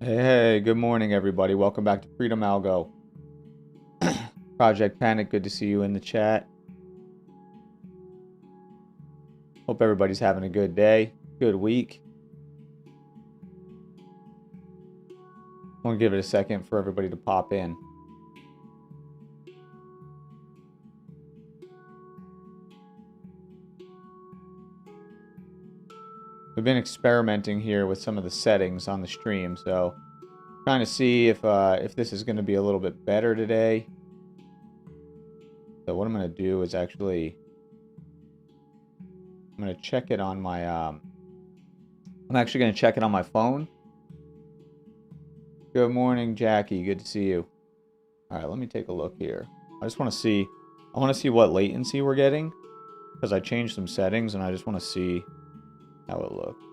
Hey, good morning, everybody. Welcome back to Freedom Algo. Project Panic, good to see you in the chat. Hope everybody's having a good day, good week. I'm going to give it a second for everybody to pop in. We've been experimenting here with some of the settings on the stream, so trying to see if this is going to be a little bit better today. So what I'm going to do is actually, I'm going to check it on my, I'm actually going to check it on my phone. Good morning, Jackie. Good to see you. All right, let me take a look here. I just want to see, I want to see what latency we're getting because I changed some settings and I just want to see how it looks.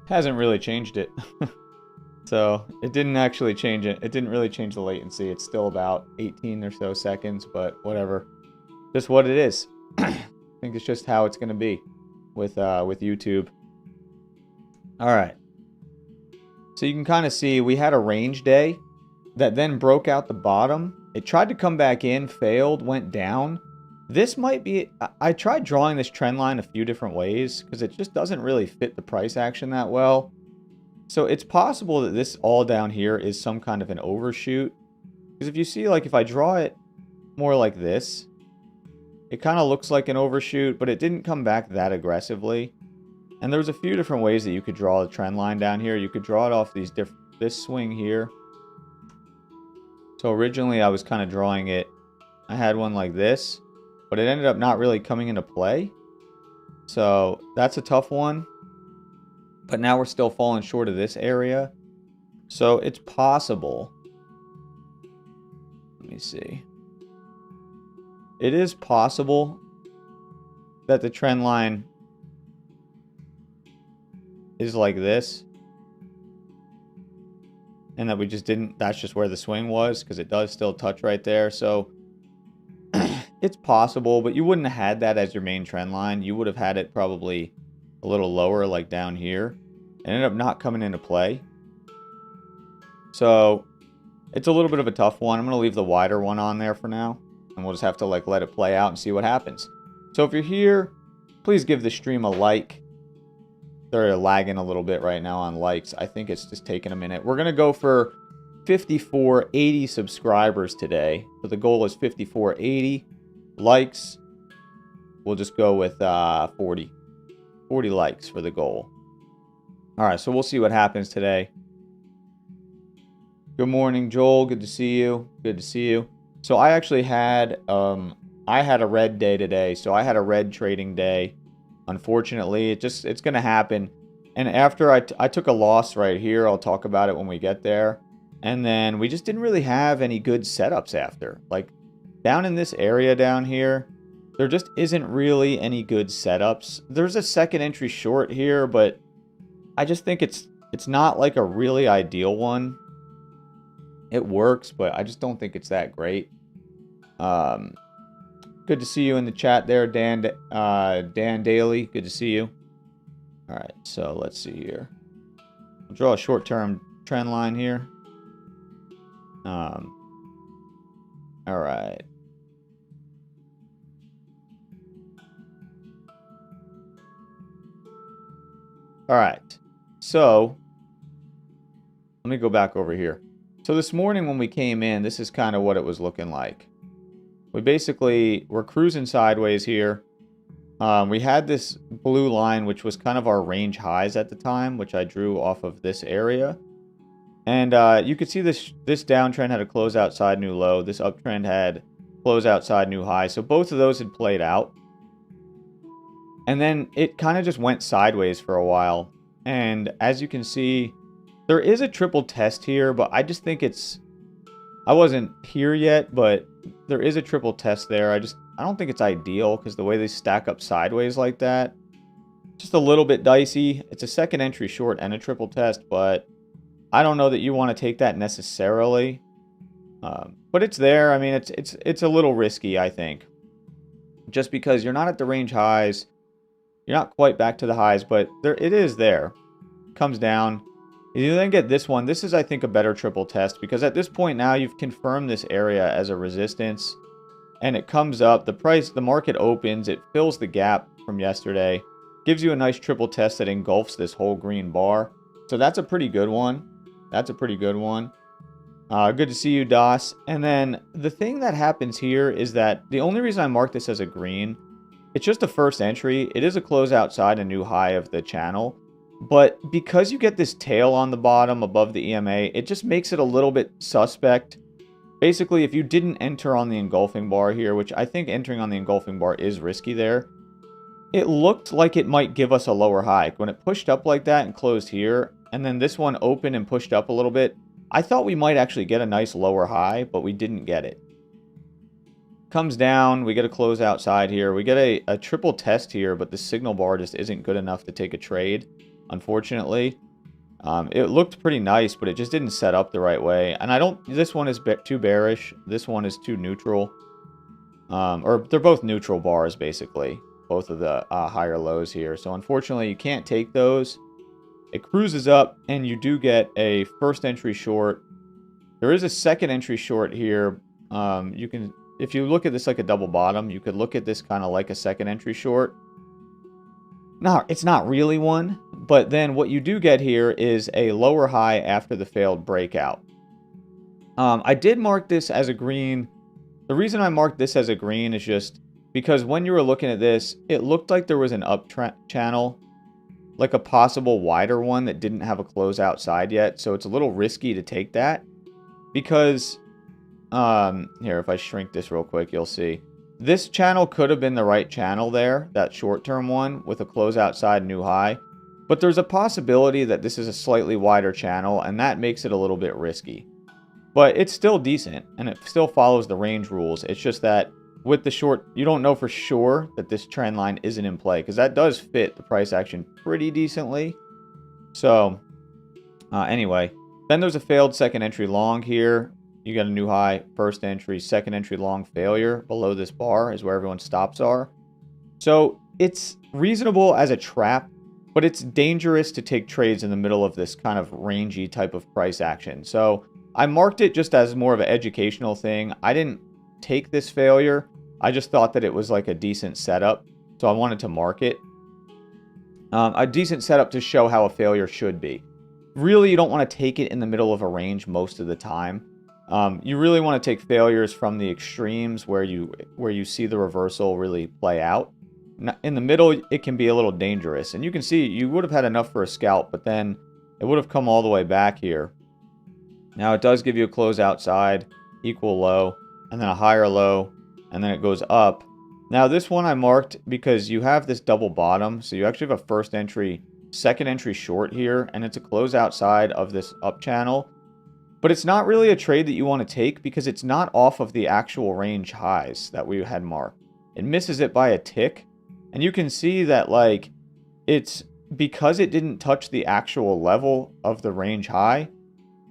Hasn't really changed it. So it didn't actually change it. It didn't really change the latency. It's still about 18 or so seconds, but whatever. Just what it is. I think it's just how it's going to be with YouTube. All right. So you can kind of see we had a range day that then broke out the bottom. It tried to come back in, failed, went down. This might be, I tried drawing this trend line a few different ways because it just doesn't really fit the price action that well. So it's possible that this all down here is some kind of an overshoot. Because if you see, like if I draw it more like this, it kind of looks like an overshoot, but it didn't come back that aggressively. And there's a few different ways that you could draw a trend line down here. You could draw it off these this swing here. So originally I was kind of drawing it, I had one like this, but it ended up not really coming into play. So that's a tough one. But now we're still falling short of this area. So it's possible. Let me see. It is possible that the trend line is like this. And that we just didn't, that's just where the swing was, because it does still touch right there. So it's possible, but you wouldn't have had that as your main trend line. You would have had it probably a little lower, like down here. It ended up not coming into play. So it's a little bit of a tough one. I'm going to leave the wider one on there for now. And we'll just have to like let it play out and see what happens. So if you're here, please give the stream a like. They're lagging a little bit right now on likes. I think it's just taking a minute. We're going to go for 5480 subscribers today. So the goal is 5480 likes. We'll just go with 40 likes for the goal. All right, so we'll see what happens today. Good morning, Joel. Good to see you. Good to see you. So I actually had a red day today. So I had a red trading day. Unfortunately, it's going to happen. And after I took a loss right here, I'll talk about it when we get there. And then we just didn't really have any good setups after. Like down in this area down here, there just isn't really any good setups. There's a second entry short here, but I just think it's not like a really ideal one. It works, but I just don't think it's that great. Good to see you in the chat there, Dan Daly. Good to see you. All right, so let's see here. I'll draw a short-term trend line here. All right. All right. So let me go back over here. So this morning when we came in, this is kind of what it was looking like. We're cruising sideways here. We had this blue line, which was kind of our range highs at the time, which I drew off of this area. And you could see this downtrend had a close outside new low. This uptrend had close outside new high. So both of those had played out. And then it kind of just went sideways for a while. And as you can see, there is a triple test here, but I just think I wasn't here yet, but there is a triple test there. I don't think it's ideal because the way they stack up sideways like that, just a little bit dicey. It's a second entry short and a triple test, but I don't know that you want to take that necessarily. But it's there. I mean, it's a little risky, I think, just because you're not at the range highs. You're not quite back to the highs, but there it is there. Comes down. You then get this one. This is, I think, a better triple test because at this point now you've confirmed this area as a resistance and it comes up. The market opens, it fills the gap from yesterday, gives you a nice triple test that engulfs this whole green bar. So that's a pretty good one. That's a pretty good one. Good to see you, DOS. And then the thing that happens here is that the only reason I mark this as a green, it's just a first entry. It is a close outside a new high of the channel. But because you get this tail on the bottom above the EMA, it just makes it a little bit suspect. Basically, if you didn't enter on the engulfing bar here, which I think entering on the engulfing bar is risky there, it looked like it might give us a lower high. When it pushed up like that and closed here, and then this one opened and pushed up a little bit, I thought we might actually get a nice lower high, but we didn't get it. Comes down, we get a close outside here. We get a triple test here, but the signal bar just isn't good enough to take a trade, unfortunately. It looked pretty nice, but it just didn't set up the right way. And this one is too bearish. This one is too neutral. Or they're both neutral bars, basically. Both of the higher lows here. So unfortunately, you can't take those. It cruises up, and you do get a first entry short. There is a second entry short here. If you look at this like a double bottom, you could look at this kind of like a second entry short. No, it's not really one, but then what you do get here is a lower high after the failed breakout. I did mark this as a green. The reason I marked this as a green is just because when you were looking at this, it looked like there was an up channel, like a possible wider one that didn't have a close outside yet. So it's a little risky to take that because, here, if I shrink this real quick, you'll see. This channel could have been the right channel there, that short-term one with a close outside new high. But there's a possibility that this is a slightly wider channel, and that makes it a little bit risky. But it's still decent, and it still follows the range rules. It's just that with the short, you don't know for sure that this trend line isn't in play, because that does fit the price action pretty decently. So, anyway, then there's a failed second entry long here. You got a new high, first entry, second entry long failure. Below this bar is where everyone's stops are. So it's reasonable as a trap, but it's dangerous to take trades in the middle of this kind of rangy type of price action. So I marked it just as more of an educational thing. I didn't take this failure. I just thought that it was like a decent setup. So I wanted to mark it. A decent setup to show how a failure should be. Really, you don't want to take it in the middle of a range most of the time. You really want to take failures from the extremes where you see the reversal really play out. In the middle, it can be a little dangerous. And you can see you would have had enough for a scalp, but then it would have come all the way back here. Now it does give you a close outside, equal low, and then a higher low, and then it goes up. Now this one I marked because you have this double bottom, so you actually have a first entry, second entry short here, and it's a close outside of this up channel. But it's not really a trade that you want to take because it's not off of the actual range highs that we had marked. It misses it by a tick. And you can see that, like, it's because it didn't touch the actual level of the range high,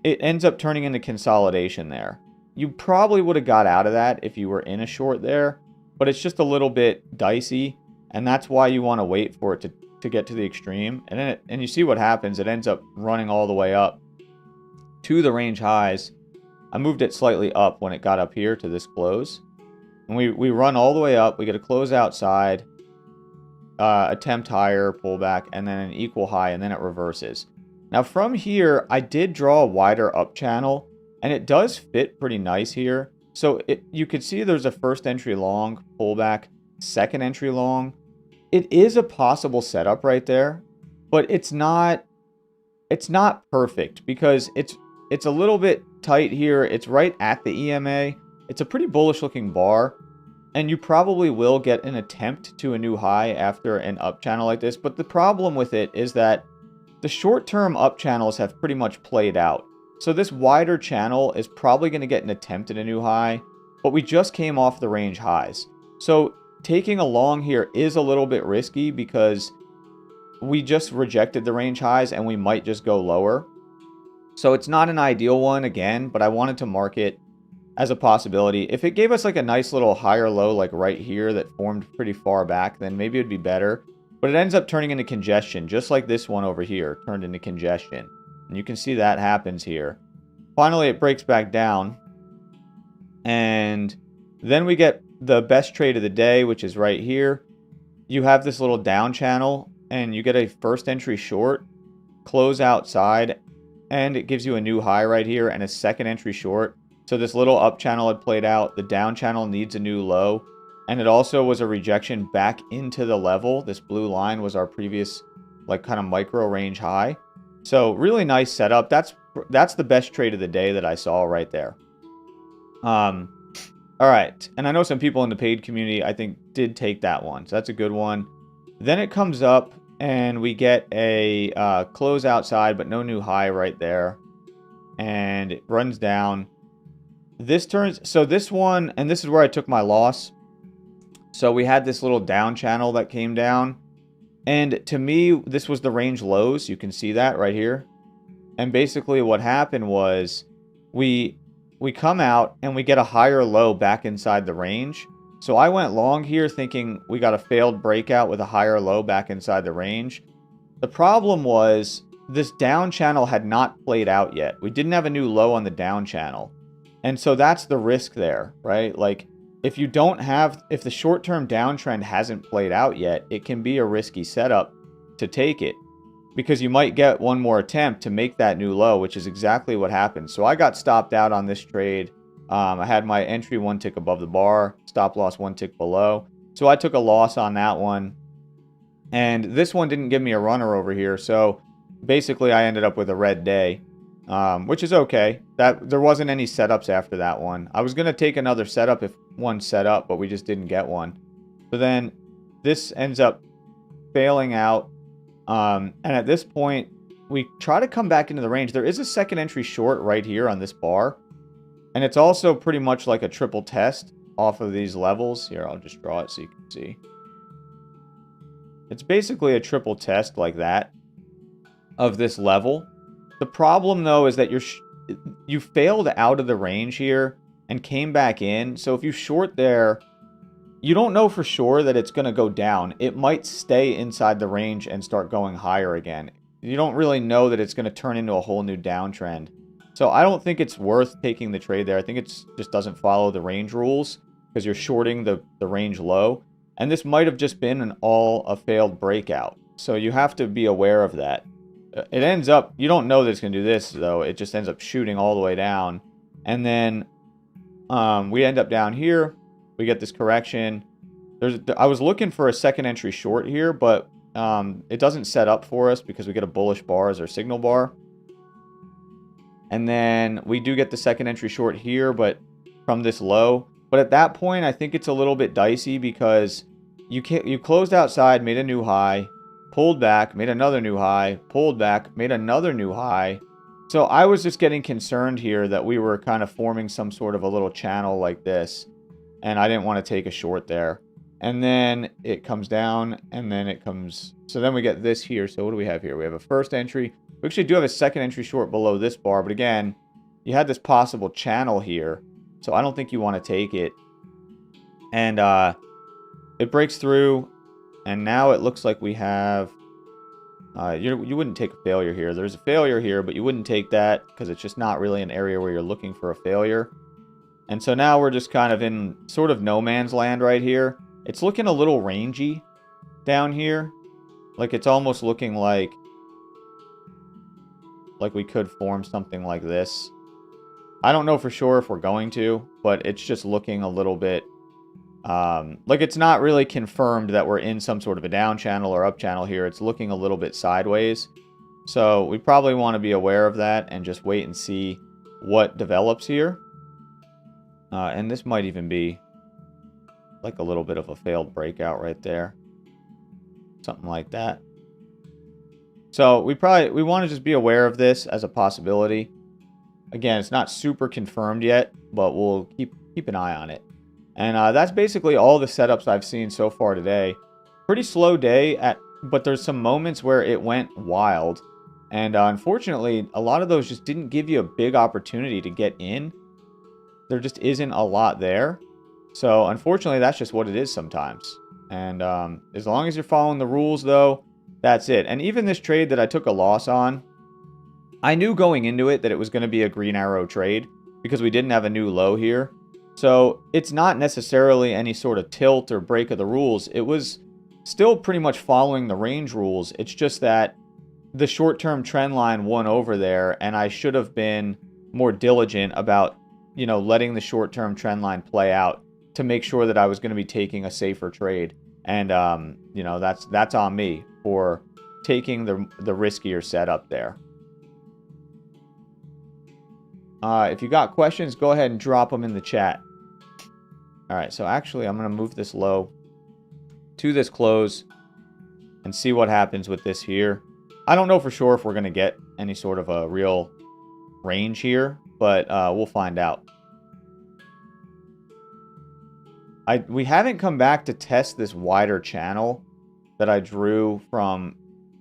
it ends up turning into consolidation there. You probably would have got out of that if you were in a short there, but it's just a little bit dicey. And that's why you want to wait for it to get to the extreme. And then you see what happens. It ends up running all the way up to the range highs. I moved it slightly up when it got up here to this close. And we run all the way up. We get a close outside, attempt higher, pullback, and then an equal high, and then it reverses. Now from here, I did draw a wider up channel, and it does fit pretty nice here. So you could see there's a first entry long, pullback, second entry long. It is a possible setup right there, but it's not perfect because it's a little bit tight here. It's right at the EMA. It's a pretty bullish looking bar. And you probably will get an attempt to a new high after an up channel like this. But the problem with it is that the short-term up channels have pretty much played out. So this wider channel is probably going to get an attempt at a new high. But we just came off the range highs. So taking a long here is a little bit risky because we just rejected the range highs and we might just go lower. So it's not an ideal one again, but I wanted to mark it as a possibility. If it gave us like a nice little higher low like right here that formed pretty far back, then maybe it'd be better. But it ends up turning into congestion, just like this one over here turned into congestion. And you can see that happens here. Finally, it breaks back down. And then we get the best trade of the day, which is right here. You have this little down channel, and you get a first entry short, close outside, and it gives you a new high right here and a second entry short. So this little up channel had played out. The down channel needs a new low. And it also was a rejection back into the level. This blue line was our previous like kind of micro range high. So really nice setup. That's the best trade of the day that I saw right there. All right. And I know some people in the paid community, I think, did take that one. So that's a good one. Then it comes up and we get a close outside, but no new high right there. And it runs down. This turns, so this one, and this is where I took my loss. So we had this little down channel that came down. And to me, this was the range lows. You can see that right here. And basically what happened was we come out and we get a higher low back inside the range. So I went long here thinking we got a failed breakout with a higher low back inside the range. The problem was this down channel had not played out yet. We didn't have a new low on the down channel. And so that's the risk there, right? Like if the short-term downtrend hasn't played out yet, it can be a risky setup to take it because you might get one more attempt to make that new low, which is exactly what happened. So I got stopped out on this trade. I had my entry one tick above the bar, stop loss one tick below. So I took a loss on that one. And this one didn't give me a runner over here. So basically I ended up with a red day. Which is okay. There wasn't any setups after that one. I was going to take another setup if one set up, but we just didn't get one. So then this ends up failing out. And at this point, we try to come back into the range. There is a second entry short right here on this bar. And it's also pretty much like a triple test off of these levels. Here, I'll just draw it so you can see. It's basically a triple test like that of this level. The problem, though, is that you failed out of the range here and came back in. So if you short there, you don't know for sure that it's going to go down. It might stay inside the range and start going higher again. You don't really know that it's going to turn into a whole new downtrend. So I don't think it's worth taking the trade there. I think it just doesn't follow the range rules because you're shorting the range low. And this might have just been a failed breakout. So you have to be aware of that. It ends up, you don't know that it's going to do this, though. It just ends up shooting all the way down. And then we end up down here. We get this correction. I was looking for a second entry short here, but it doesn't set up for us because we get a bullish bar as our signal bar. And then we do get the second entry short here, but from this low. But at that point, I think it's a little bit dicey because you closed outside, made a new high, pulled back, made another new high, pulled back, made another new high. So I was just getting concerned here that we were kind of forming some sort of a little channel like this. And I didn't want to take a short there. And then it comes down and then it comes. So then we get this here. So what do we have here? We have a first entry. We actually do have a second entry short below this bar. But again, you had this possible channel here. So I don't think you want to take it. And it breaks through. And now it looks like we have, you wouldn't take a failure here. There's a failure here, but you wouldn't take that because it's just not really an area where you're looking for a failure. And so now we're just kind of in sort of no man's land right here. It's looking a little rangy down here. Like it's almost looking like we could form something like this. I don't know for sure if we're going to, but it's just looking a little bit like it's not really confirmed that we're in some sort of a down channel or up channel here. It's looking a little bit sideways. So we probably want to be aware of that and just wait and see what develops here. And this might even be like a little bit of a failed breakout right there. Something like that. So we want to just be aware of this as a possibility. Again, it's not super confirmed yet, but we'll keep an eye on it. And that's basically all the setups I've seen so far today. Pretty slow day, but there's some moments where it went wild. And unfortunately, a lot of those just didn't give you a big opportunity to get in. there just isn't a lot there. So unfortunately, that's just what it is sometimes. And as long as you're following the rules, though, that's it. And even this trade that I took a loss on, I knew going into it that it was going to be a green arrow trade because we didn't have a new low here. So it's not necessarily any sort of tilt or break of the rules. It was still pretty much following the range rules. It's just that the short-term trend line won over there, and I should have been more diligent about, you know, letting the short-term trend line play out to make sure that I was going to be taking a safer trade. And you know, that's on me for taking the riskier setup there. If you got questions, go ahead and drop them in the chat. All right, so actually I'm going to move this low to this close and see what happens with this here. I don't know for sure if we're going to get any sort of a real range here, but we'll find out. We haven't come back to test this wider channel that I drew from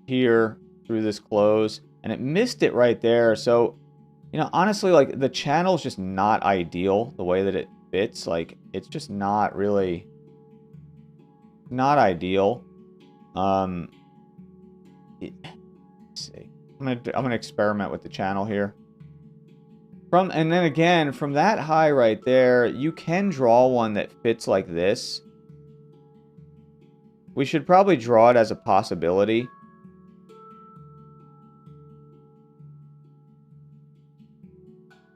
here through this close, and it missed it right there. So, you know, honestly, like, the channel's just not ideal the way that it fits. Like, it's just not really not ideal. Let's see. I'm gonna experiment with the channel here. And then again, from that high right there, you can draw one that fits like this. We should probably draw it as a possibility.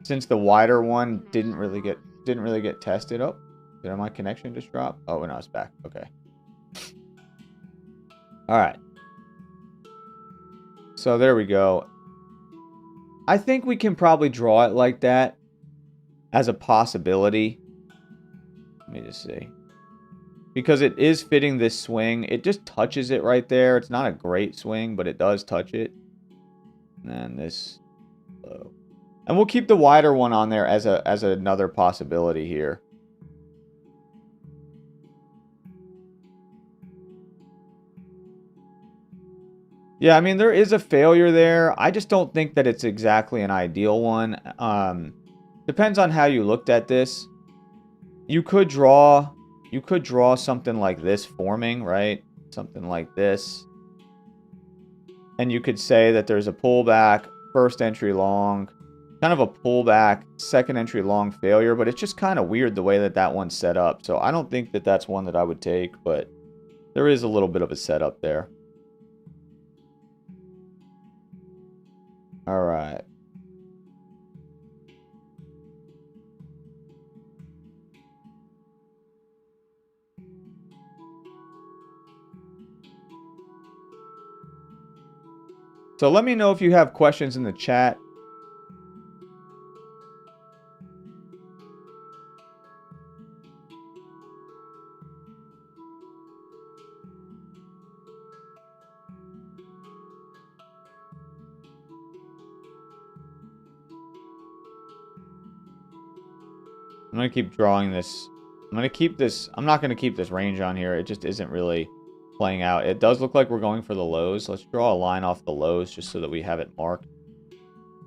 Since the wider one didn't really get tested. Oh, did my connection just drop? Oh, no, it's back. Okay. All right. So there we go. I think we can probably draw it like that as a possibility. Let me just see. Because it is fitting this swing. It just touches it right there. It's not a great swing, but it does touch it. And then this low. And we'll keep the wider one on there as another possibility here. Yeah, I mean, there is a failure there. I just don't think that it's exactly an ideal one. Depends on how you looked at this. You could draw something like this forming, right? Something like this. And you could say that there's a pullback, first entry long, kind of a pullback, second entry long failure, but it's just kind of weird the way that that one's set up. So I don't think that that's one that I would take, but there is a little bit of a setup there. All right. So let me know if you have questions in the chat. I'm going to keep drawing this. I'm going to keep this. I'm not going to keep this range on here. It just isn't really playing out. It does look like we're going for the lows. Let's draw a line off the lows just so that we have it marked.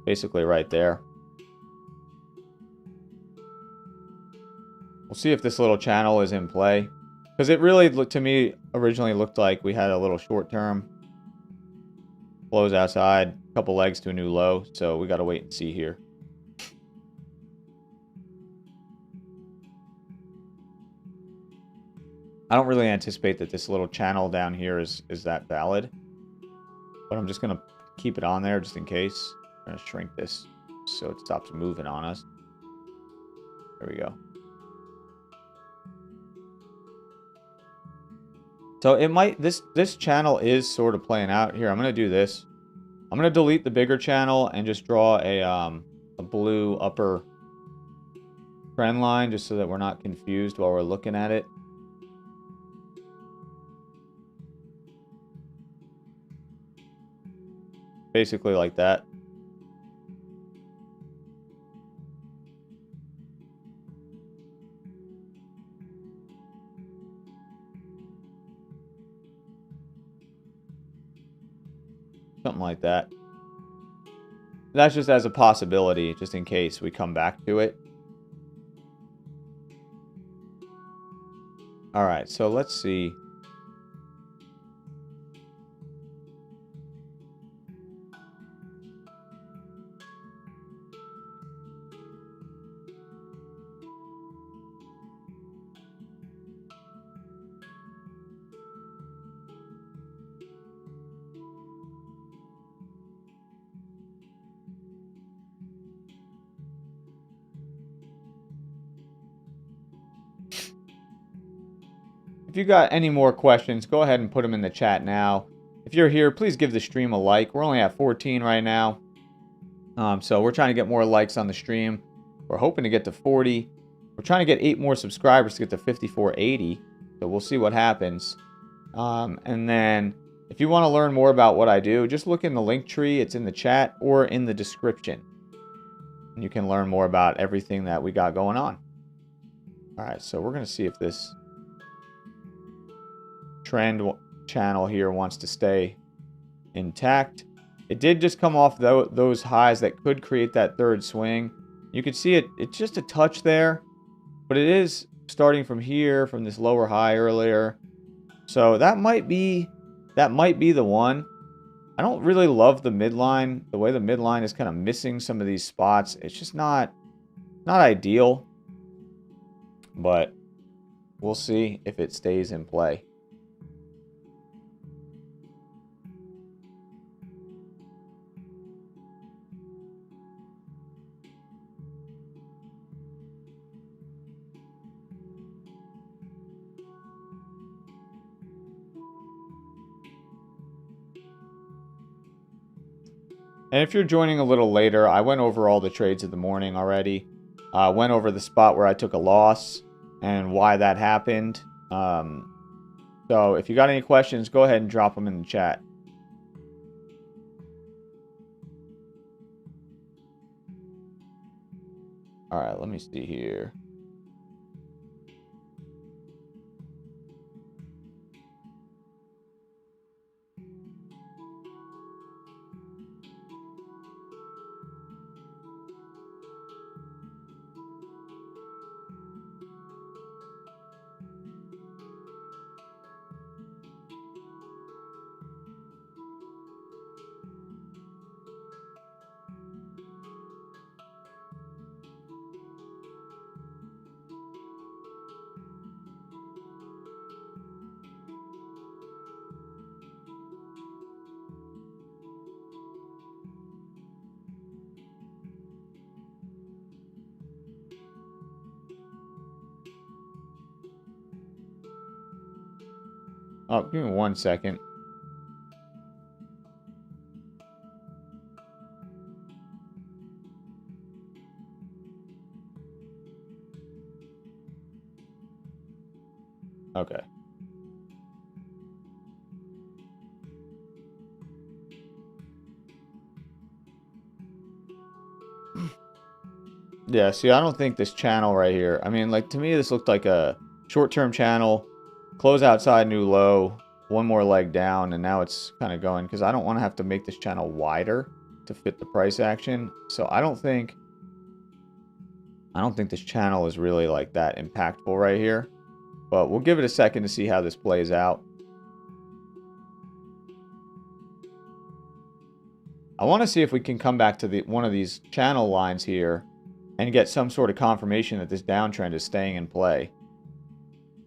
Basically right there. We'll see if this little channel is in play. Because it really, to me, originally looked like we had a little short term. Close outside. A couple legs to a new low. So we got to wait and see here. I don't really anticipate that this little channel down here is that valid. But I'm just going to keep it on there just in case. I'm going to shrink this so it stops moving on us. There we go. So it might, this channel is sort of playing out here. I'm going to do this. I'm going to delete the bigger channel and just draw a blue upper trend line just so that we're not confused while we're looking at it. Basically like that. Something like that. That's just as a possibility, just in case we come back to it. All right, so let's see. If you got any more questions, go ahead and put them in the chat now. If you're here, please give the stream a like. We're only at 14 right now. So we're trying to get more likes on the stream. We're hoping to get to 40. We're trying to get 8 more subscribers to get to 5480. So we'll see what happens. And then if you want to learn more about what I do, just look in the link tree. It's in the chat or in the description. And you can learn more about everything that we got going on. All right, so we're going to see if this trend channel here wants to stay intact. It did just come off those highs that could create that third swing. You can see it's just a touch there, but it is starting from here, from this lower high earlier. So that might be the one. I don't really love the midline. The way the midline is kind of missing some of these spots. It's just not ideal. But we'll see if it stays in play. And if you're joining a little later, I went over all the trades of the morning already. Went over the spot where I took a loss and why that happened. So if you got any questions, go ahead and drop them in the chat. All right, let me see here. Oh, give me 1 second. Okay. Yeah, see, I don't think this channel right here, I mean, like, to me, this looked like a short-term channel, close outside new low, one more leg down, and now it's kind of going, because I don't want to have to make this channel wider to fit the price action. So I don't think this channel is really, like, that impactful right here. But we'll give it a second to see how this plays out. I want to see if we can come back to one of these channel lines here and get some sort of confirmation that this downtrend is staying in play.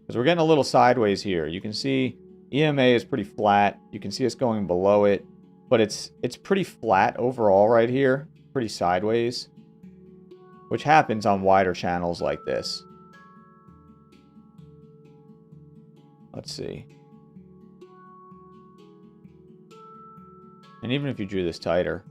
Because we're getting a little sideways here. You can see EMA is pretty flat. You can see us going below it. But it's pretty flat overall right here. Pretty sideways. Which happens on wider channels like this. Let's see. And even if you drew this tighter.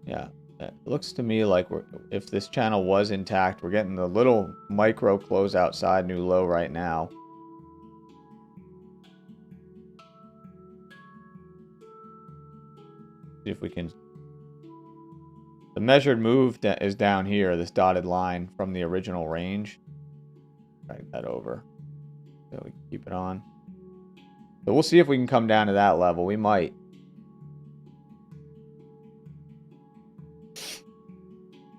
Yeah. It looks to me like if this channel was intact, we're getting the little micro close outside new low right now. See if we can. The measured move is down here, this dotted line from the original range. Drag that over. So we can keep it on. So we'll see if we can come down to that level. We might.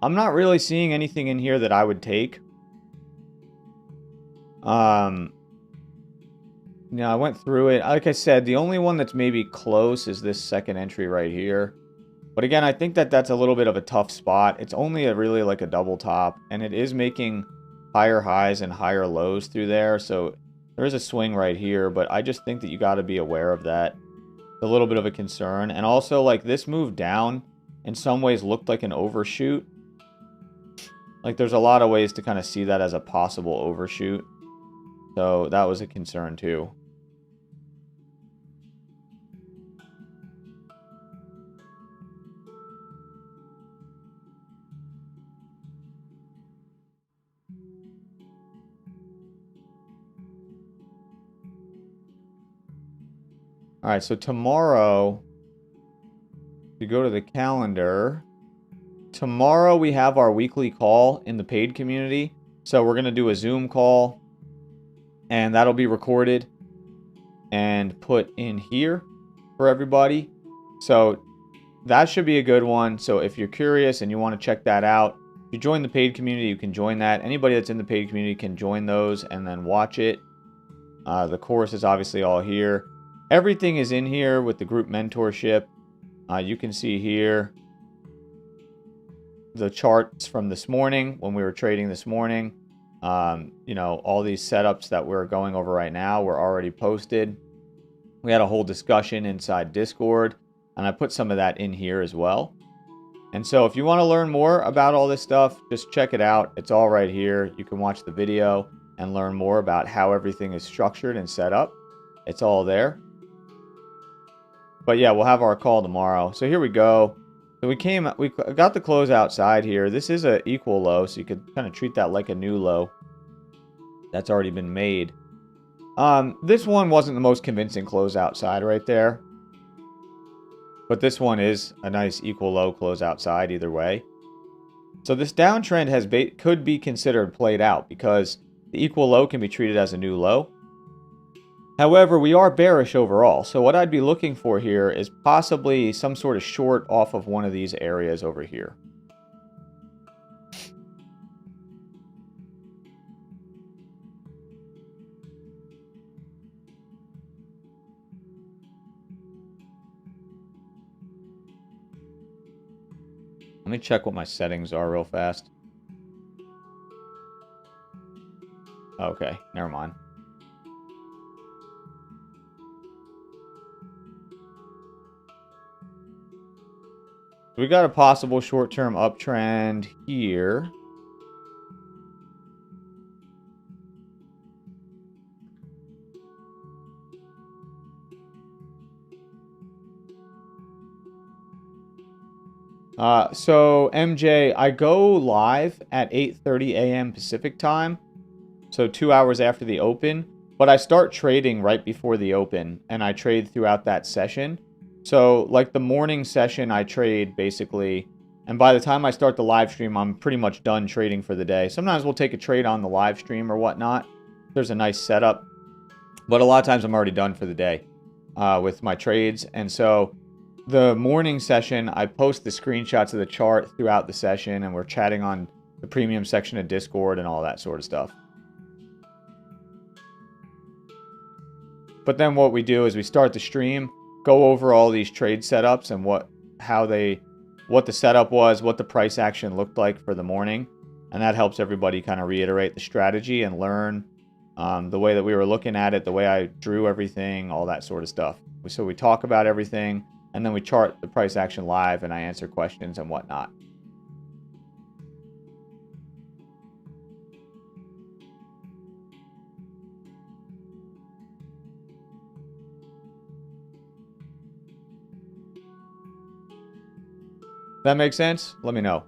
I'm not really seeing anything in here that I would take. I went through it. Like I said, the only one that's maybe close is this second entry right here. But again, I think that that's a little bit of a tough spot. It's only really like a double top, and it is making higher highs and higher lows through there. So there is a swing right here, but I just think that you got to be aware of that. It's a little bit of a concern. And also, like, this move down in some ways looked like an overshoot. Like, there's a lot of ways to kind of see that as a possible overshoot. So that was a concern too. All right, so tomorrow, if you go to the calendar, tomorrow we have our weekly call in the paid community. So we're going to do a Zoom call, and that'll be recorded and put in here for everybody. So that should be a good one. So if you're curious and you want to check that out, if you join the paid community, you can join that. Anybody that's in the paid community can join those and then watch it. The course is obviously all here. Everything is in here with the group mentorship. You can see here the charts from this morning when we were trading this morning. All these setups that we're going over right now were already posted. We had a whole discussion inside Discord, and I put some of that in here as well. And so if you want to learn more about all this stuff, just check it out. It's all right here. You can watch the video and learn more about how everything is structured and set up. It's all there. But yeah, we'll have our call tomorrow. So here we go. So we got the close outside here. This is an equal low, so you could kind of treat that like a new low that's already been made. This one wasn't the most convincing close outside right there. But this one is a nice equal low close outside either way. So this downtrend could be considered played out because the equal low can be treated as a new low. However, we are bearish overall. So what I'd be looking for here is possibly some sort of short off of one of these areas over here. Let me check what my settings are real fast. Okay, never mind. We got a possible short-term uptrend here. So MJ, I go live at 8:30 a.m. Pacific time, so 2 hours after the open, but I start trading right before the open, and I trade throughout that session. So like the morning session, I trade basically, and by the time I start the live stream, I'm pretty much done trading for the day. Sometimes we'll take a trade on the live stream or whatnot. There's a nice setup, but a lot of times I'm already done for the day with my trades, and so the morning session, I post the screenshots of the chart throughout the session, and we're chatting on the premium section of Discord and all that sort of stuff. But then what we do is we start the stream, go over all these trade setups and what the setup was, what the price action looked like for the morning, and that helps everybody kind of reiterate the strategy and learn the way that we were looking at it, the way I drew everything, all that sort of stuff. So we talk about everything, and then we chart the price action live, and I answer questions and whatnot. That makes sense? Let me know.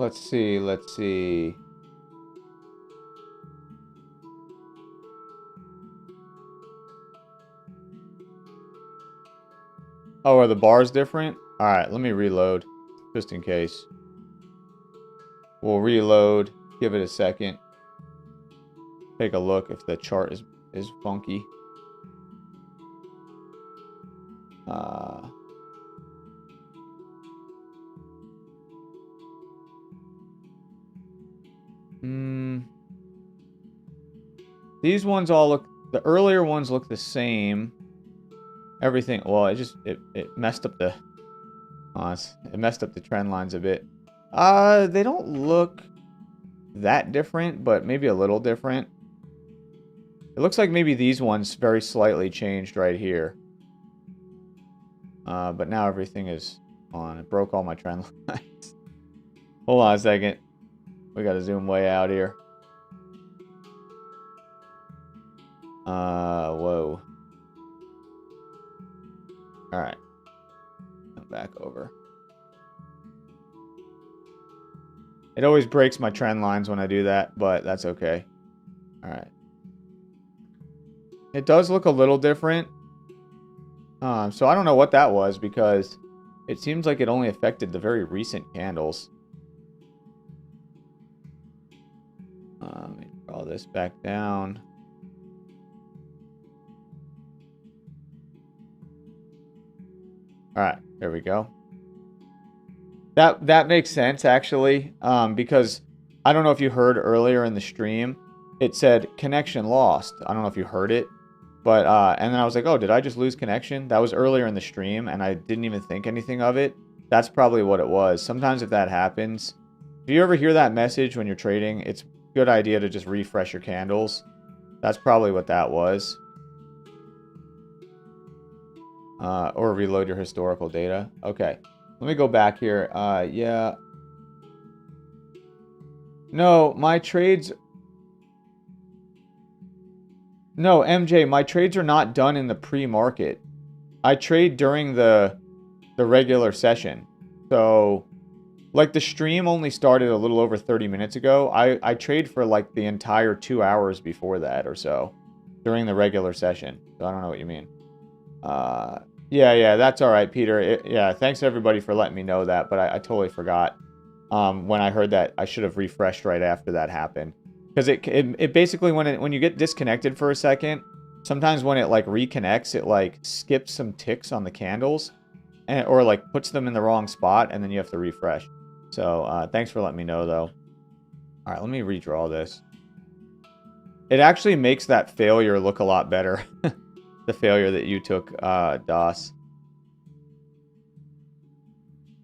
Let's see, let's see. Oh, are the bars different? All right, let me reload just in case. We'll reload, give it a second. Take a look if the chart is funky. These ones all look, the earlier ones look the same. Everything, well, it messed up the, it messed up the trend lines a bit. They don't look that different, but maybe a little different. It looks like maybe these ones very slightly changed right here. But now everything is on. It broke all my trend lines. Hold on a second. We gotta zoom way out here. Whoa. Alright. Come back over. It always breaks my trend lines when I do that, but that's okay. Alright. It does look a little different. So I don't know what that was because it seems like it only affected the very recent candles. Let me draw this back down. All right, there we go. That makes sense actually, because I don't know if you heard earlier in the stream, it said connection lost. I don't know if you heard it, but and then I was like, oh, did I just lose connection? That was earlier in the stream, and I didn't even think anything of it. That's probably what it was. Sometimes if that happens, if you ever hear that message when you're trading, it's a good idea to just refresh your candles. That's probably what that was. Or reload your historical data. Okay. Let me go back here. Yeah. No, my trades... No, MJ, my trades are not done in the pre-market. I trade during the regular session. So, like, the stream only started a little over 30 minutes ago. I trade for, like, the entire 2 hours before that or so. During the regular session. So, I don't know what you mean. Yeah, that's all right, Peter. Yeah, thanks everybody for letting me know that, but I totally forgot. When I heard that, I should have refreshed right after that happened. Because it basically, when you get disconnected for a second, sometimes when it, like, reconnects, it, like, skips some ticks on the candles, or, like, puts them in the wrong spot, and then you have to refresh. So, thanks for letting me know, though. All right, let me redraw this. It actually makes that failure look a lot better. The failure that you took, DOS.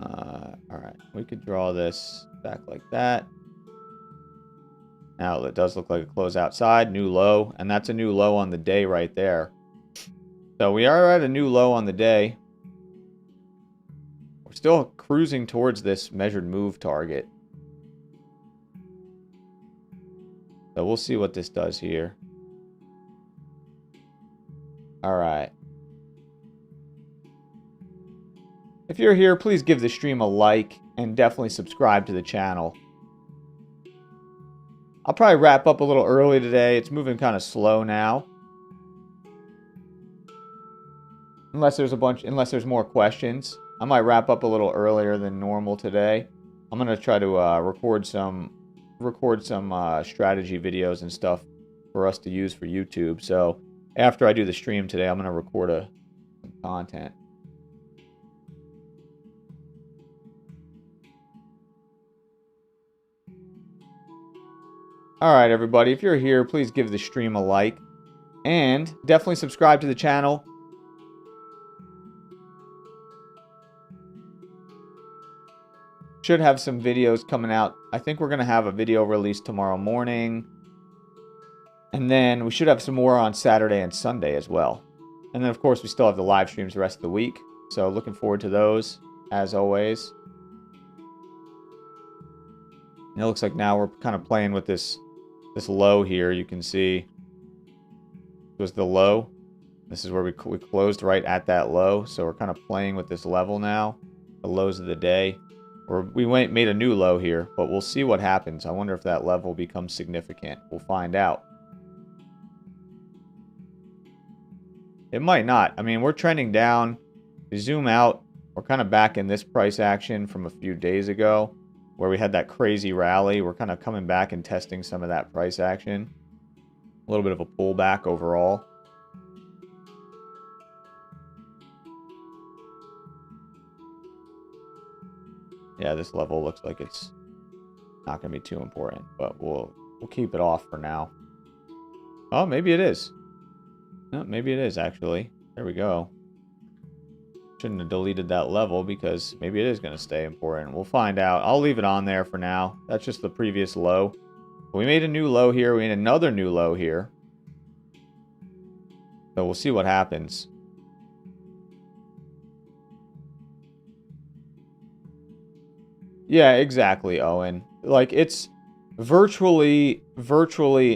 Alright, we could draw this back like that. Now, it does look like a close outside, new low, and that's a new low on the day right there. So we are at a new low on the day. We're still cruising towards this measured move target. So we'll see what this does here. Alright. If you're here, please give the stream a like and definitely subscribe to the channel. I'll probably wrap up a little early today. It's moving kind of slow now. Unless there's more questions. I might wrap up a little earlier than normal today. I'm going to try to record some strategy videos and stuff for us to use for YouTube. So after I do the stream today, I'm going to record some content. Alright, everybody. If you're here, please give the stream a like. And definitely subscribe to the channel. Should have some videos coming out. I think we're going to have a video released tomorrow morning. And then we should have some more on Saturday and Sunday as well. And then, of course, we still have the live streams the rest of the week. So looking forward to those, as always. And it looks like now we're kind of playing with this low here. You can see it was the low. This is where we closed right at that low. So we're kind of playing with this level now. The lows of the day. Or we made a new low here, but we'll see what happens. I wonder if that level becomes significant. We'll find out. It might not. I mean, we're trending down. We zoom out. We're kind of back in this price action from a few days ago where we had that crazy rally. We're kind of coming back and testing some of that price action. A little bit of a pullback overall. Yeah, this level looks like it's not going to be too important, but we'll keep it off for now. Oh, maybe it is. No, maybe it is, actually. There we go. Shouldn't have deleted that level because maybe it is going to stay important. We'll find out. I'll leave it on there for now. That's just the previous low. We made a new low here. We made another new low here. So we'll see what happens. Yeah, exactly, Owen. Like, it's virtually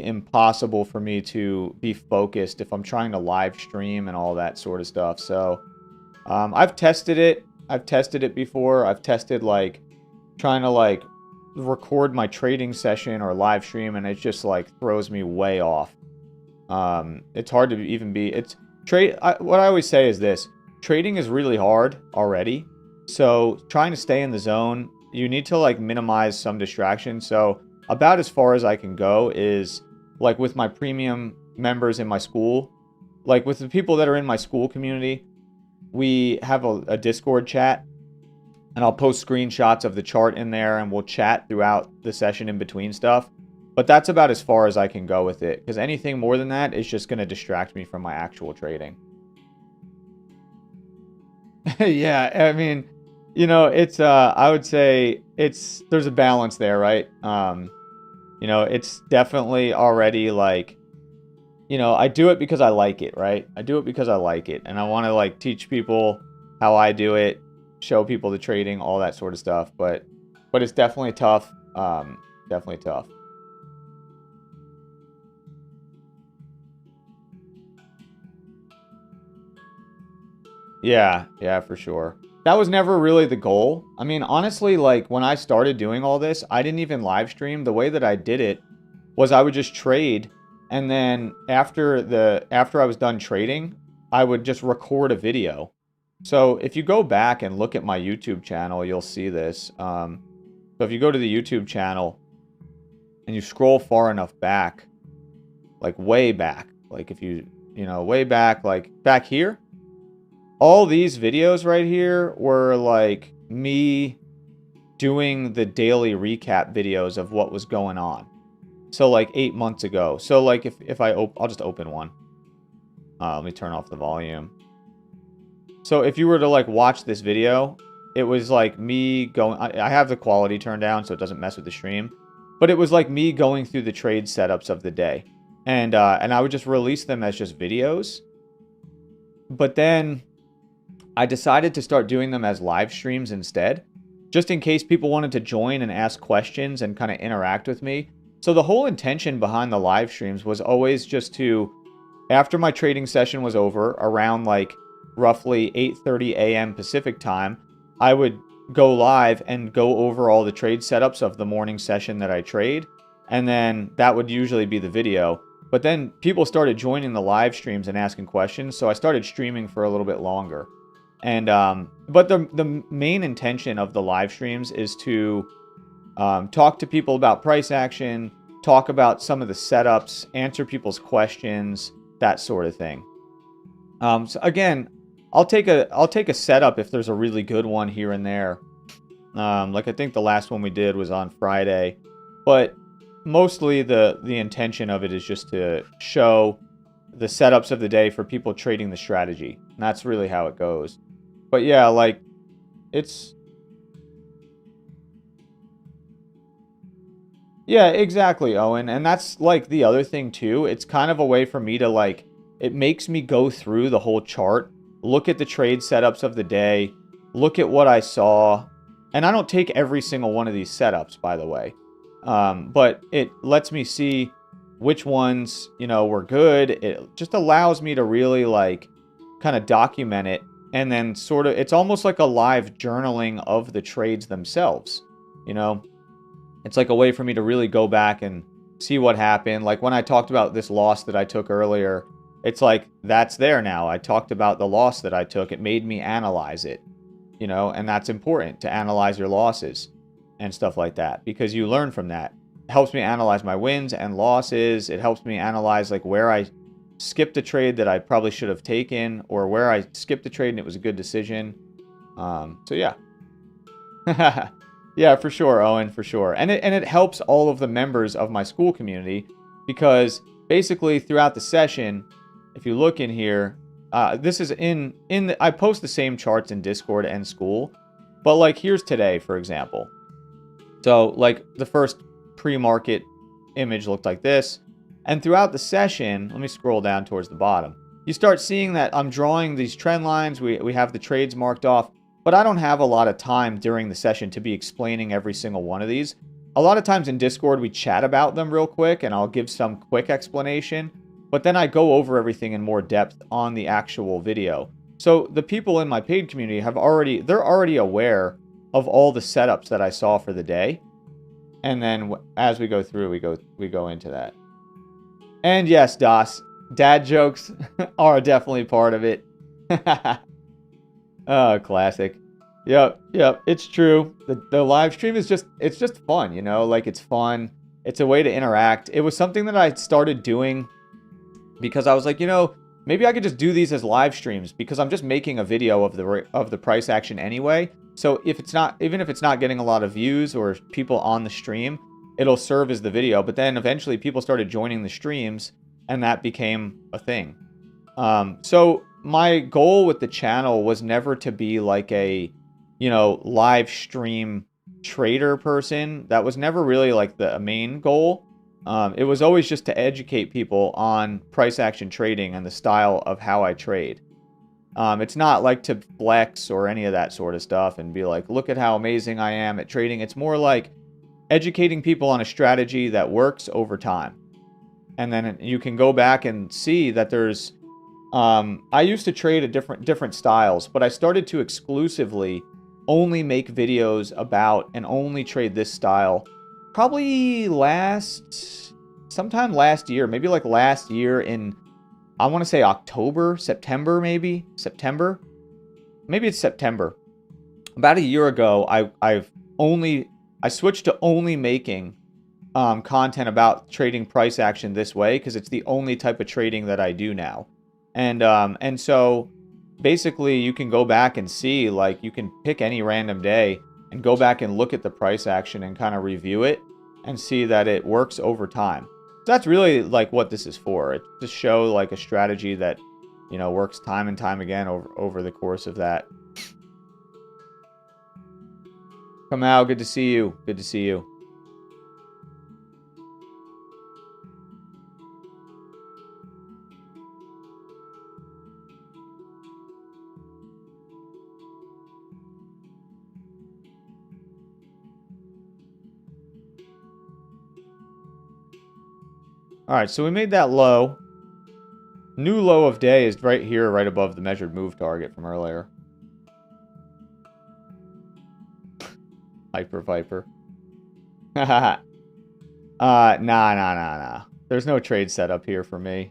impossible for me to be focused if I'm trying to live stream and all that sort of stuff. So, I've tested it. I've tested it before. I've tested, like, trying to, like, record my trading session or live stream, and it just, like, throws me way off. It's hard to even be... what I always say is this. Trading is really hard already. So, trying to stay in the zone... You need to, like, minimize some distraction. So about as far as I can go is, like, with my premium members in my school, like with the people that are in my school community, we have a Discord chat, and I'll post screenshots of the chart in there, and we'll chat throughout the session in between stuff. But that's about as far as I can go with it, because anything more than that is just going to distract me from my actual trading. Yeah, I mean... You know, it's, I would say there's a balance there, right? You know, it's definitely already like, you know, I do it because I like it, right? I do it because I like it. And I want to, like, teach people how I do it, show people the trading, all that sort of stuff. But it's definitely tough. Definitely tough. Yeah, for sure. That was never really the goal. I mean, honestly, like, when I started doing all this, I didn't even live stream. The way that I did it was I would just trade, and then after I was done trading, I would just record a video. So if you go back and look at my YouTube channel, you'll see this. So if you go to the YouTube channel and you scroll far enough back, like way back, like if you know, way back, like back here, all these videos right here were like me doing the daily recap videos of what was going on. So like 8 months ago. So like if I'll just open one. Let me turn off the volume. So if you were to like watch this video, it was like me going, I have the quality turned down so it doesn't mess with the stream, but it was like me going through the trade setups of the day. And I would just release them as just videos. But then I decided to start doing them as live streams instead, just in case people wanted to join and ask questions and kind of interact with me. So the whole intention behind the live streams was always just to, after my trading session was over, around like roughly 8:30 a.m. Pacific time, I would go live and go over all the trade setups of the morning session that I trade, and then that would usually be the video. But then people started joining the live streams and asking questions, so I started streaming for a little bit longer. And but the main intention of the live streams is to talk to people about price action, talk about some of the setups, answer people's questions, that sort of thing. So again, I'll take a setup if there's a really good one here and there. Like I think the last one we did was on Friday, but mostly the intention of it is just to show the setups of the day for people trading the strategy. And that's really how it goes. But yeah, like, it's... Yeah, exactly, Owen. And that's, like, the other thing, too. It's kind of a way for me to, like... It makes me go through the whole chart, look at the trade setups of the day, look at what I saw. And I don't take every single one of these setups, by the way. But it lets me see which ones, you know, were good. It just allows me to really, like, kind of document it. and then sort of, it's almost like a live journaling of the trades themselves. You know, it's like a way for me to really go back and see what happened. Like when I talked about this loss that I took earlier, it's like that's there now. I talked about the loss that I took. It made me analyze it, you know, and that's important to analyze your losses and stuff like that, because you learn from that. It helps me analyze my wins and losses. It helps me analyze like where I skipped a trade that I probably should have taken, or where I skipped a trade and it was a good decision. So yeah. Yeah, for sure, Owen, for sure. And it helps all of the members of my school community, because basically throughout the session, if you look in here, this is I post the same charts in Discord and school, but like here's today, for example. So like the first pre-market image looked like this, and throughout the session, let me scroll down towards the bottom. You start seeing that I'm drawing these trend lines. We have the trades marked off. But I don't have a lot of time during the session to be explaining every single one of these. A lot of times in Discord, we chat about them real quick, and I'll give some quick explanation. But then I go over everything in more depth on the actual video. So the people in my paid community they're already aware of all the setups that I saw for the day. And then as we go through, we go into that. And yes, Das, dad jokes are definitely part of it. Oh, classic. Yep, it's true. The live stream is it's just fun, you know, like it's fun. It's a way to interact. It was something that I started doing because I was like, you know, maybe I could just do these as live streams, because I'm just making a video of the price action anyway. So even if it's not getting a lot of views or people on the stream, it'll serve as the video. But then eventually people started joining the streams, and that became a thing. So my goal with the channel was never to be like a, you know, live stream trader person. That was never really like the main goal. It was always just to educate people on price action trading and the style of how I trade. It's not like to flex or any of that sort of stuff and be like, look at how amazing I am at trading. It's more like educating people on a strategy that works over time. And then you can go back and see that there's I used to trade at different styles, but I started to exclusively only make videos about and only trade this style probably sometime last year, maybe like last year in, I want to say September, maybe September. Maybe it's September. About a year ago, I switched to only making content about trading price action this way, because it's the only type of trading that I do now. And so basically you can go back and see, like you can pick any random day and go back and look at the price action and kind of review it and see that it works over time. So that's really like what this is for. It's to show like a strategy that, you know, works time and time again over the course of that. Kamau, good to see you. Good to see you. All right, so we made that low. New low of day is right here, right above the measured move target from earlier. Hyper Viper. Nah. There's no trade setup here for me.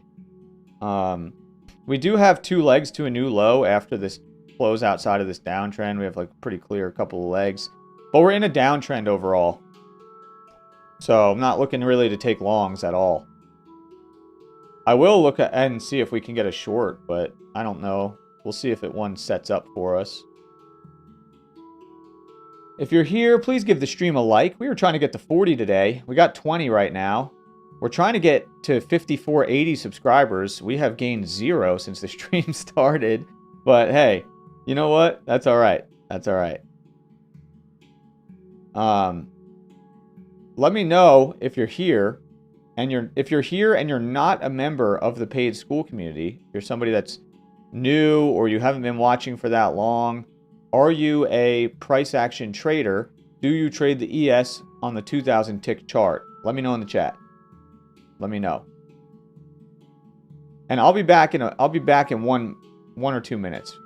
We do have 2 legs to a new low after this close outside of this downtrend. We have like pretty clear couple of legs, but we're in a downtrend overall. So I'm not looking really to take longs at all. I will look at and see if we can get a short, but I don't know. We'll see if one sets up for us. If you're here, please give the stream a like. We were trying to get to 40 today. We got 20 right now. We're trying to get to 5480 subscribers. We have gained 0 since the stream started. But hey, you know what? That's all right. That's all right. Let me know if you're here. And if you're here and you're not a member of the paid school community, you're somebody that's new or you haven't been watching for that long, are you a price action trader? Do you trade the ES on the 2000 tick chart? Let me know in the chat. Let me know. And I'll be back in one or 2 minutes.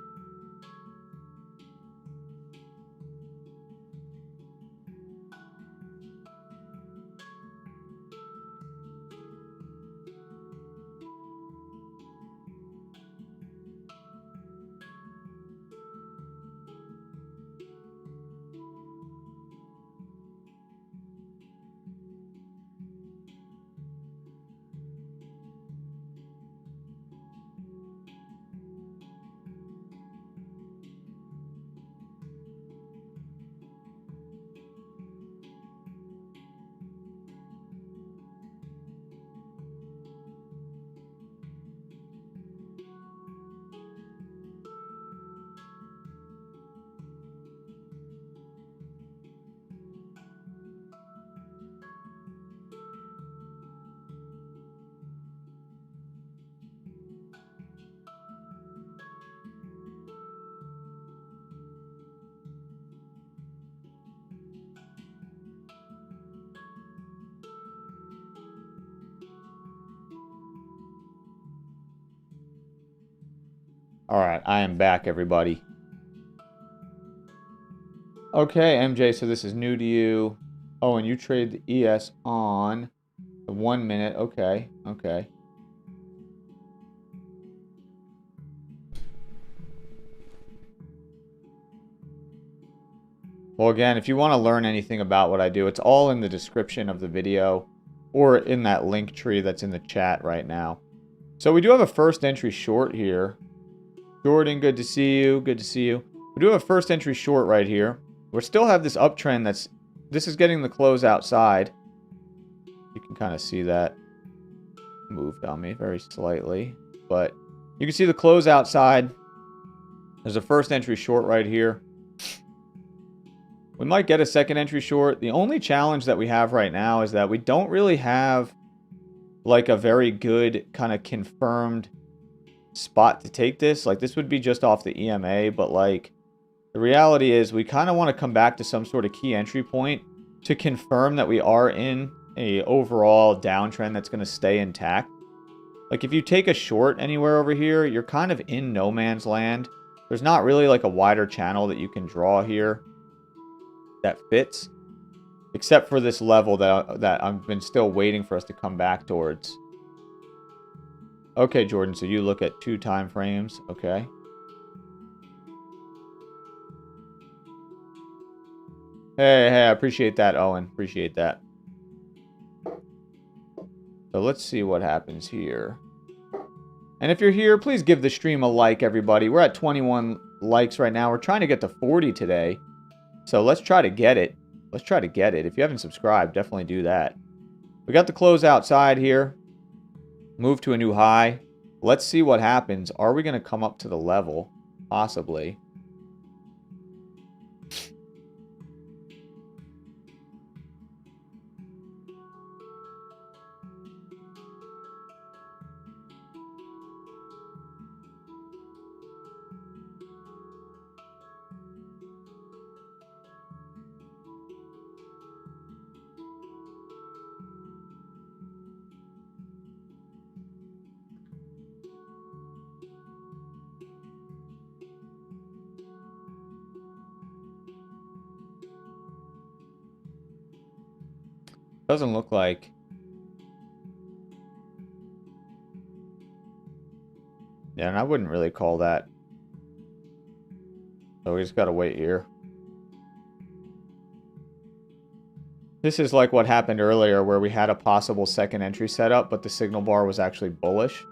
All right, I am back, everybody. Okay, MJ, so this is new to you. Oh, and you trade the ES on the 1 minute. Okay, okay. Well, again, if you want to learn anything about what I do, it's all in the description of the video or in that link tree that's in the chat right now. So we do have a first entry short here. Jordan, good to see you. Good to see you. We do have a first entry short right here. We still have this uptrend this is getting the close outside. You can kind of see that moved on me very slightly. But you can see the close outside. There's a first entry short right here. We might get a second entry short. The only challenge that we have right now is that we don't really have like a very good kind of confirmed spot to take this. Like this would be just off the EMA, but like the reality is we kind of want to come back to some sort of key entry point to confirm that we are in a overall downtrend that's going to stay intact. Like if you take a short anywhere over here, you're kind of in no man's land. There's not really like a wider channel that you can draw here that fits, except for this level that I've been still waiting for us to come back towards. Okay, Jordan, so you look at 2 time frames. Okay. Hey, I appreciate that, Owen. Appreciate that. So let's see what happens here. And if you're here, please give the stream a like, everybody. We're at 21 likes right now. We're trying to get to 40 today. So let's try to get it. Let's try to get it. If you haven't subscribed, definitely do that. We got the close outside here. Move to a new high. Let's see what happens. Are we going to come up to the level? Possibly. Doesn't look like. Yeah, and I wouldn't really call that. So we just gotta wait here. This is like what happened earlier where we had a possible second entry setup, but the signal bar was actually bullish.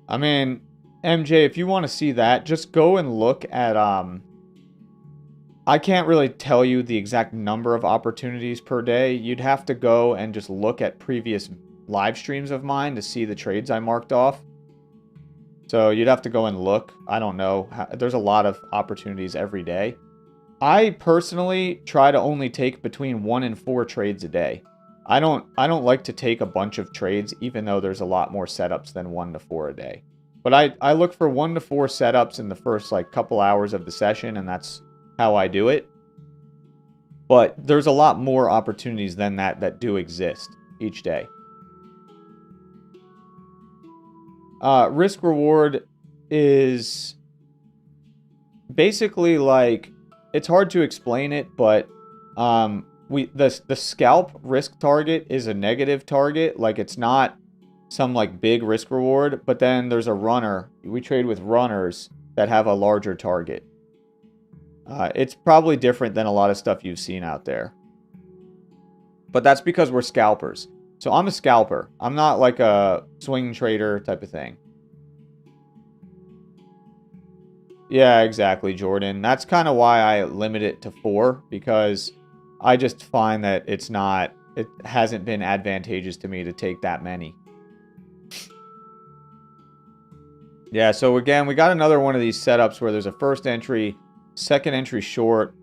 I mean, MJ, if you want to see that, just go and look at, I can't really tell you the exact number of opportunities per day. You'd have to go and just look at previous live streams of mine to see the trades I marked off. So you'd have to go and look. I don't know. There's a lot of opportunities every day. I personally try to only take between 1 and 4 trades a day. I don't like to take a bunch of trades, even though there's a lot more setups than 1 to 4 a day. But I look for 1 to 4 setups in the first like couple hours of the session, and that's how I do it. But there's a lot more opportunities than that do exist each day. Risk reward is basically like, it's hard to explain it, but the scalp risk target is a negative target. Like it's not some like big risk reward, but then there's a runner. We trade with runners that have a larger target. It's probably different than a lot of stuff you've seen out there. But that's because we're scalpers. So I'm a scalper. I'm not like a swing trader type of thing. Yeah, exactly, Jordan. That's kind of why I limit it to 4, because I just find that it hasn't been advantageous to me to take that many. Yeah, so again, we got another one of these setups where there's a first entry, second entry short,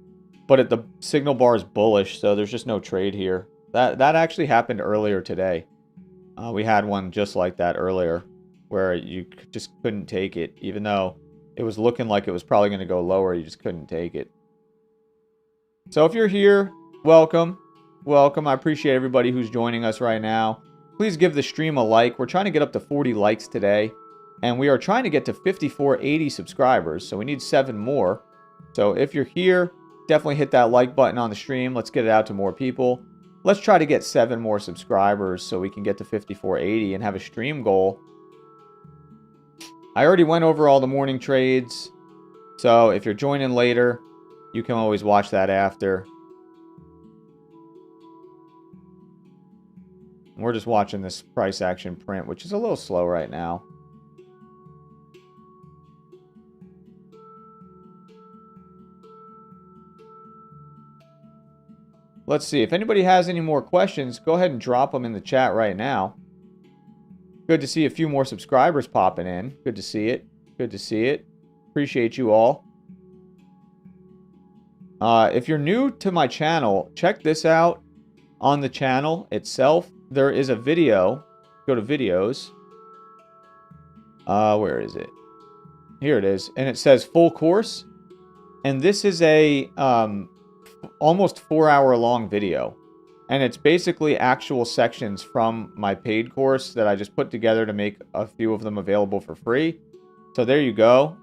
but the signal bar is bullish, so there's just no trade here. That actually happened earlier today. We had one just like that earlier, where you just couldn't take it, even though it was looking like it was probably going to go lower. You just couldn't take it. So if you're here, welcome. Welcome. I appreciate everybody who's joining us right now. Please give the stream a like. We're trying to get up to 40 likes today, and we are trying to get to 5480 subscribers, so we need 7 more. So if you're here, definitely hit that like button on the stream. Let's get it out to more people. Let's try to get 7 more subscribers so we can get to 5480 and have a stream goal. I already went over all the morning trades, so if you're joining later, you can always watch that after. We're just watching this price action print, which is a little slow right now. Let's see. If anybody has any more questions, go ahead and drop them in the chat right now. Good to see a few more subscribers popping in. Good to see it. Good to see it. Appreciate you all. If you're new to my channel, check this out on the channel itself. There is a video. Go to videos. Where is it? Here it is. And it says full course. And this is a almost 4-hour long video. And it's basically actual sections from my paid course that I just put together to make a few of them available for free. So there you go.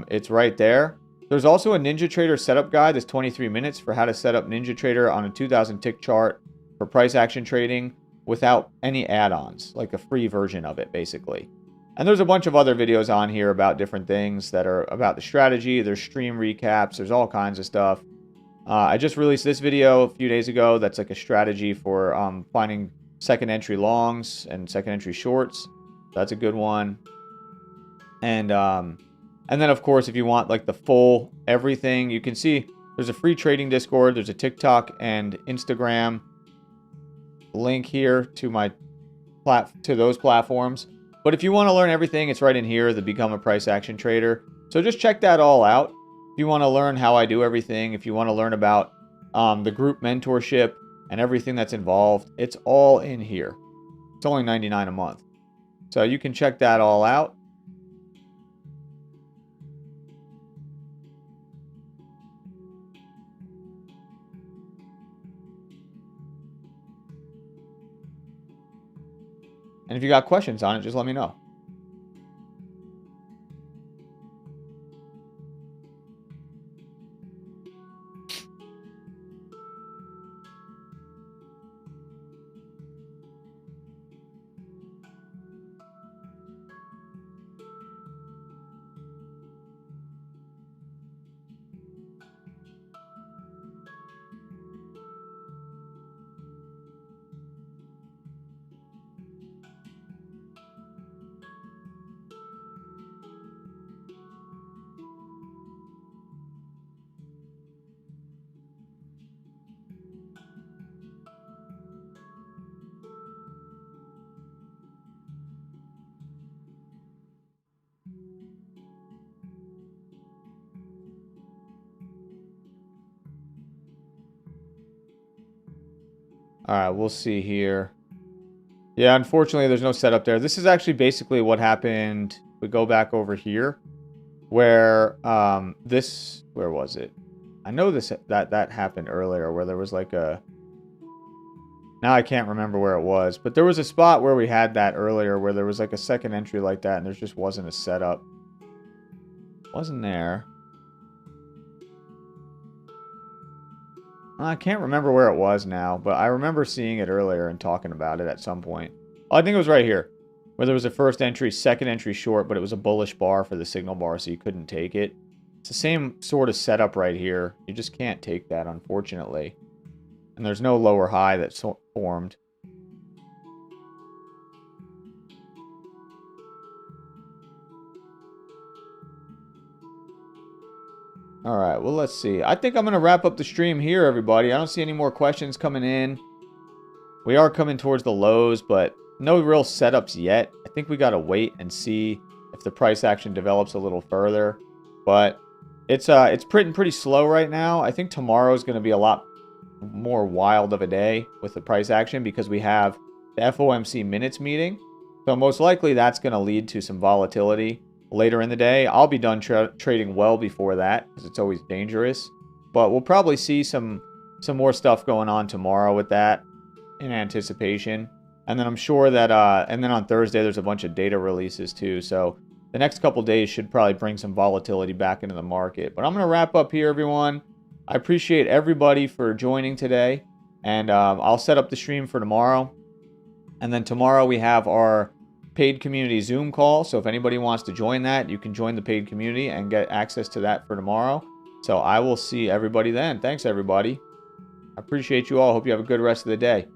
It's right there. There's also a NinjaTrader setup guide that's 23 minutes for how to set up NinjaTrader on a 2000 tick chart for price action trading without any add-ons, like a free version of it, basically. And there's a bunch of other videos on here about different things that are about the strategy. There's stream recaps. There's all kinds of stuff. I just released this video a few days ago. That's like a strategy for finding second entry longs and second entry shorts. That's a good one. And then, of course, if you want like the full everything, you can see there's a free trading Discord. There's a TikTok and Instagram link here to those platforms. But if you want to learn everything, it's right in here, the Become a Price Action Trader. So just check that all out. If you want to learn how I do everything, if you want to learn about the group mentorship and everything that's involved, it's all in here. It's only $99 a month. So you can check that all out. And if you got questions on it, just let me know. All right, we'll see here. Yeah, unfortunately, there's no setup there. This is actually basically what happened. We go back over here where where was it? I know that happened earlier where there was like a, now I can't remember where it was, but there was a spot where we had that earlier where there was like a second entry like that and there just wasn't a setup. Wasn't there? I can't remember where it was now, but I remember seeing it earlier and talking about it at some point. Oh, I think it was right here, where there was a first entry, second entry short, but it was a bullish bar for the signal bar, so you couldn't take it. It's the same sort of setup right here. You just can't take that, unfortunately. And there's no lower high that's formed. All right, well, let's see. I think I'm going to wrap up the stream here, everybody. I don't see any more questions coming in. We are coming towards the lows, but no real setups yet. I think we got to wait and see if if the price action develops a little further. But it's pretty slow right now. I think tomorrow is going to be a lot more wild of a day with the price action because we have the FOMC minutes meeting. So most likely that's going to lead to some volatility later in the day. I'll be done trading well before that because it's always dangerous. But we'll probably see some more stuff going on tomorrow with that in anticipation. And then I'm sure that, and then on Thursday, there's a bunch of data releases too. So the next couple days should probably bring some volatility back into the market. But I'm going to wrap up here, everyone. I appreciate everybody for joining today. And I'll set up the stream for tomorrow. And then tomorrow we have our paid community Zoom call. So if anybody wants to join that, you can join the paid community and get access to that for tomorrow. So I will see everybody then. Thanks, everybody. I appreciate you all. Hope you have a good rest of the day.